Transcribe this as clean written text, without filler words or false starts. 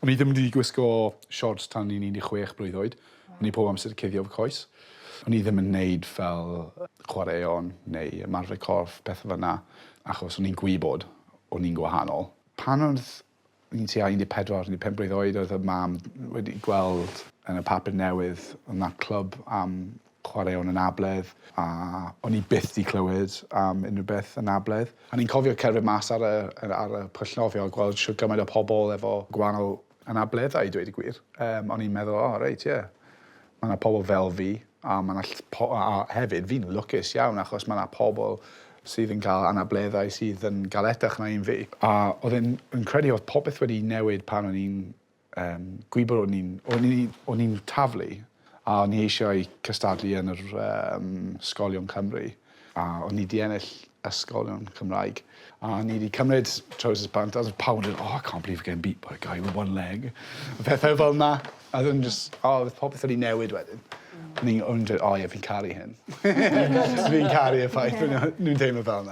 O'n i ddim wedi gwisgo shorts tan i'n 16 blwydd oed. O'n i pob amser cuddio fy coes. O'n i ddim yn neud fel chwaraeon neu ymarfer corff, pethau fel yna, achos o'n i'n gwybod o'n i'n gwahanol. Pan oedd ni'n tua 14, 15 blwydd oed, oedd y mam wedi gweld yn y papur newydd yna clwb am chwaraeon anabledd, a o'n i byth 'di clywed am unrhyw beth anabledd. A ni'n cofio cerdded mas ar y pwllnofio a gweld shwt gymaint o pobl efo gwahanol anableddau, dweud y gwir. O'n i'n meddwl, reit, ie. Mae yna pobl fel fi, a hefyd fi'n lwcus iawn achos mae yna pobl sydd yn cael anableddau sydd yn galetach na un fi. A oedd yn credu oedd popeth wedi newid pan o'n i'n gwybod o'n i'n taflu. A o'n i eisiau cystadlu yn yr ysgolion Cymru. A o'n i 'di ennill ysgolion Cymraeg. A o'n i 'di cymryd trousers pant. A pawb yn dweud, I can't believe you're getting beat by a guy with one leg. Pethau fel yna. A oedd popeth wedi newid wedyn. O'n i'n dweud, ie, fi'n caru hyn. Fi'n caru y ffaith nhw'n teimlo fel yna.